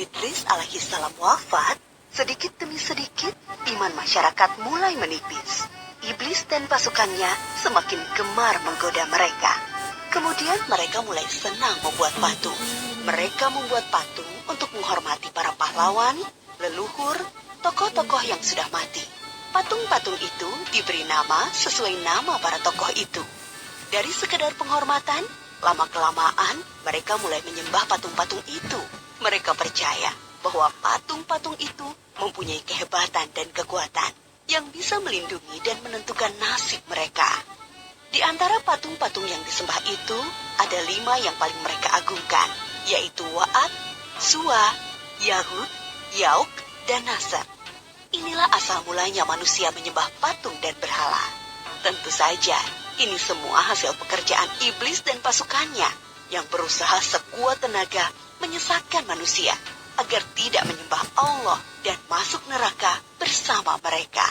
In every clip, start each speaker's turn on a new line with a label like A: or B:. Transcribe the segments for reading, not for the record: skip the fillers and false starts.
A: Idris alaihissalam wafat, sedikit demi sedikit iman masyarakat mulai menipis. Iblis dan pasukannya semakin gemar menggoda mereka. Kemudian mereka mulai senang membuat patung. Mereka membuat patung untuk menghormati para pahlawan, leluhur, tokoh-tokoh yang sudah mati. Patung-patung itu diberi nama sesuai nama para tokoh itu. Dari sekedar penghormatan, lama-kelamaan mereka mulai menyembah patung-patung itu. Mereka percaya bahwa patung-patung itu mempunyai kehebatan dan kekuatan yang bisa melindungi dan menentukan nasib mereka. Di antara patung-patung yang disembah itu, ada 5 yang paling mereka agungkan, yaitu Wa'at, Suwa, Yahud, Yauk, dan Nasr. Inilah asal mulanya manusia menyembah patung dan berhala. Tentu saja, ini semua hasil pekerjaan iblis dan pasukannya yang berusaha sekuat tenaga menyesatkan manusia agar tidak menyembah Allah dan masuk neraka bersama mereka.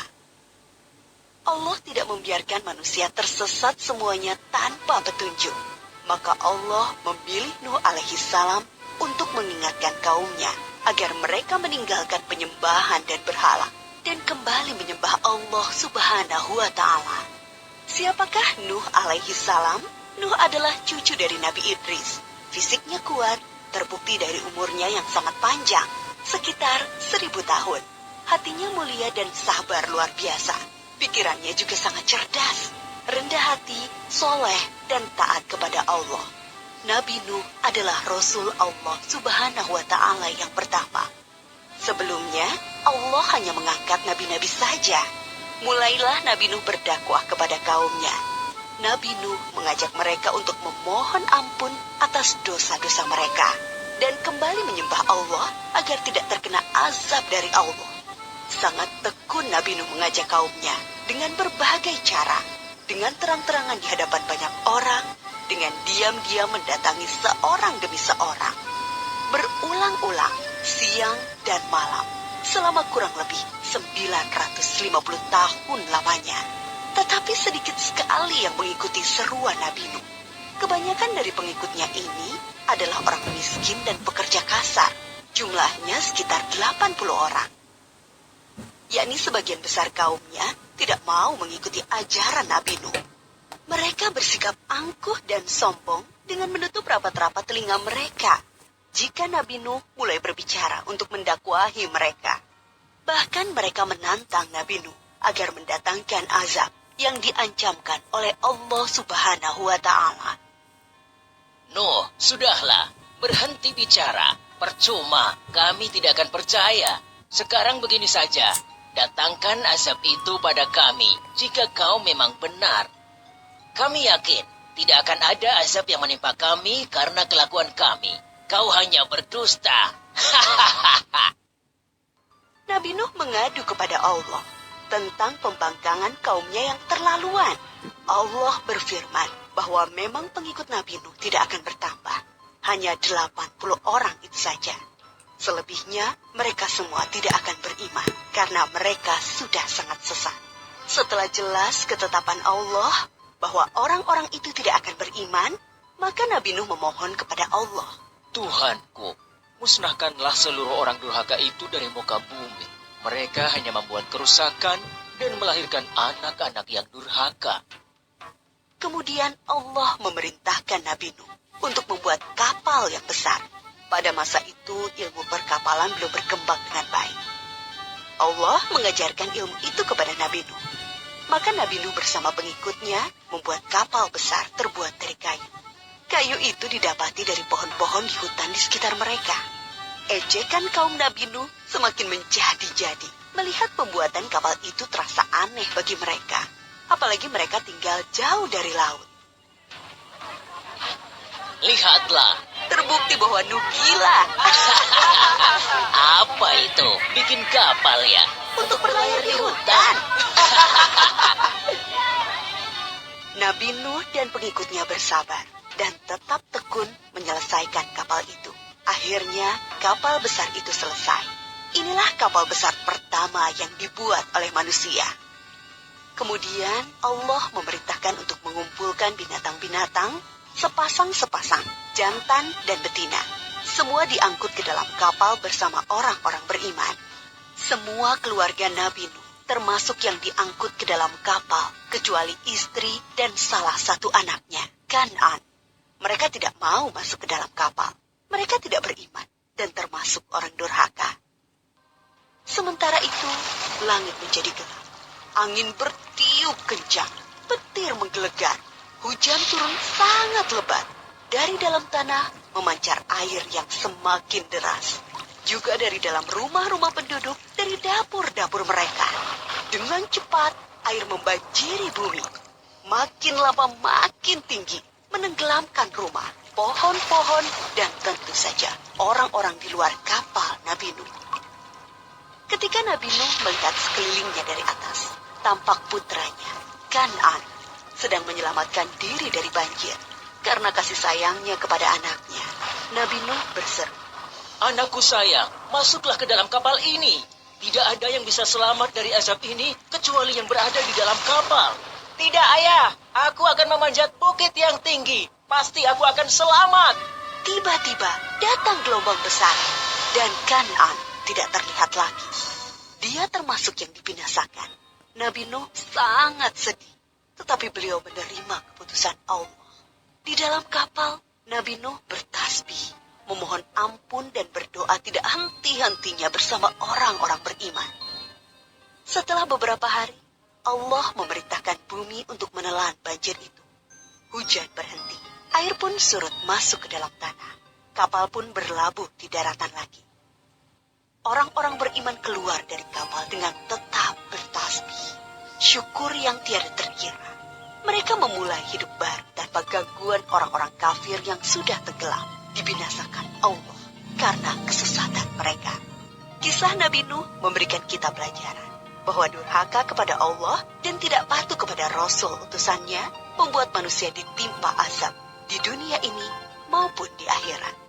A: Allah tidak membiarkan manusia tersesat semuanya tanpa petunjuk. Maka Allah memilih Nuh alaihissalam untuk mengingatkan kaumnya agar mereka meninggalkan penyembahan dan berhala dan kembali menyembah Allah subhanahu wa ta'ala. Siapakah Nuh alaihissalam? Nuh adalah cucu dari Nabi Idris. Fisiknya kuat, terbukti dari umurnya yang sangat panjang, sekitar 1000 tahun. Hatinya mulia dan sabar luar biasa. Pikirannya juga sangat cerdas, rendah hati, soleh, dan taat kepada Allah. Nabi Nuh adalah Rasul Allah subhanahu wa ta'ala yang pertama. Sebelumnya, Allah hanya mengangkat nabi-nabi saja. Mulailah Nabi Nuh berdakwah kepada kaumnya. Nabi Nuh mengajak mereka untuk memohon ampun atas dosa-dosa mereka dan kembali menyembah Allah agar tidak terkena azab dari Allah. Sangat tekun Nabi Nuh mengajak kaumnya dengan berbagai cara, dengan terang-terangan di hadapan banyak orang, dengan diam-diam mendatangi seorang demi seorang, berulang-ulang, siang dan malam, selama kurang lebih 950 tahun lamanya. Tetapi sedikit sekali yang mengikuti seruan Nabi Nuh. Kebanyakan dari pengikutnya ini adalah orang miskin dan pekerja kasar. Jumlahnya sekitar 80 orang. Yakni sebagian besar kaumnya tidak mau mengikuti ajaran Nabi Nuh. Mereka bersikap angkuh dan sombong dengan menutup rapat-rapat telinga mereka jika Nabi Nuh mulai berbicara untuk mendakwahi mereka. Bahkan mereka menantang Nabi Nuh agar mendatangkan azab yang diancamkan oleh Allah subhanahu wa ta'ala.
B: Nuh, sudahlah, berhenti bicara. Percuma, kami tidak akan percaya. Sekarang begini saja, datangkan azab itu pada kami jika kau memang benar. Kami yakin tidak akan ada azab yang menimpa kami karena kelakuan kami. Kau hanya berdusta.
A: Nabi Nuh mengadu kepada Allah tentang pembangkangan kaumnya yang terlaluan. Allah berfirman bahwa memang pengikut Nabi Nuh tidak akan bertambah. Hanya 80 orang itu saja. Selebihnya mereka semua tidak akan beriman karena mereka sudah sangat sesat. Setelah jelas ketetapan Allah bahwa orang-orang itu tidak akan beriman, maka Nabi Nuh memohon kepada Allah.
B: Tuhanku, musnahkanlah seluruh orang durhaka itu dari muka bumi. Mereka hanya membuat kerusakan dan melahirkan anak-anak yang durhaka.
A: Kemudian Allah memerintahkan Nabi Nuh untuk membuat kapal yang besar. Pada masa itu ilmu perkapalan belum berkembang dengan baik. Allah mengajarkan ilmu itu kepada Nabi Nuh. Maka Nabi Nuh bersama pengikutnya membuat kapal besar terbuat dari kayu. Kayu itu didapati dari pohon-pohon di hutan di sekitar mereka. Ejekan kaum Nabi Nuh semakin menjadi-jadi. Melihat pembuatan kapal itu terasa aneh bagi mereka. Apalagi mereka tinggal jauh dari laut.
B: Lihatlah,
A: Terbukti bahwa Nuh gila.
B: apa itu? Bikin kapal ya?
A: Untuk berlayar di hutan. Nabi Nuh dan pengikutnya bersabar dan tetap tekun menyelesaikan kapal itu. Akhirnya kapal besar itu selesai. Inilah kapal besar pertama yang dibuat oleh manusia. Kemudian Allah memerintahkan untuk mengumpulkan binatang-binatang sepasang-sepasang, jantan dan betina, Semua diangkut ke dalam kapal bersama orang-orang beriman. Semua keluarga Nabi Nuh, termasuk yang diangkut ke dalam kapal, kecuali istri dan salah satu anaknya, Kan'an. Mereka tidak mau masuk ke dalam kapal. Mereka tidak beriman dan termasuk orang durhaka. Sementara itu, langit menjadi gelap. Angin bertiup kencang, petir menggelegar. Hujan turun sangat lebat. Dari dalam tanah memancar air yang semakin deras. Juga dari dalam rumah-rumah penduduk, dari dapur-dapur mereka. Dengan cepat, air membanjiri bumi. Makin lama makin tinggi, menenggelamkan rumah, pohon-pohon, dan tentu saja orang-orang di luar kapal Nabi Nuh. Ketika Nabi Nuh melihat sekelilingnya dari atas, tampak putranya, Kan'an, sedang menyelamatkan diri dari banjir. Karena kasih sayangnya kepada anaknya, Nabi Nuh berseru,
B: Anakku sayang, masuklah ke dalam kapal ini. Tidak ada yang bisa selamat dari azab ini kecuali yang berada di dalam kapal. Tidak, ayah. Aku akan memanjat bukit yang tinggi. Pasti aku akan selamat.
A: Tiba-tiba datang gelombang besar, dan Kan'an tidak terlihat lagi. Dia termasuk yang dibinasakan. Nabi Nuh sangat sedih, tetapi beliau menerima keputusan Allah. Di dalam kapal, Nabi Nuh bertasbih, memohon ampun dan berdoa tidak henti-hentinya bersama orang-orang beriman. Setelah beberapa hari, Allah memerintahkan bumi untuk menelan banjir itu. Hujan berhenti, air pun surut masuk ke dalam tanah. Kapal pun berlabuh di daratan lagi. Orang-orang beriman keluar dari kapal dengan tetap bertasbih. Syukur yang tiada terkira. Mereka memulai hidup baru tanpa gangguan orang-orang kafir yang sudah tenggelam, dibinasakan Allah karena kesesatan mereka. Kisah Nabi Nuh memberikan kita pelajaran bahwa durhaka kepada Allah dan tidak patuh kepada Rasul utusannya membuat manusia ditimpa azab di dunia ini maupun di akhirat.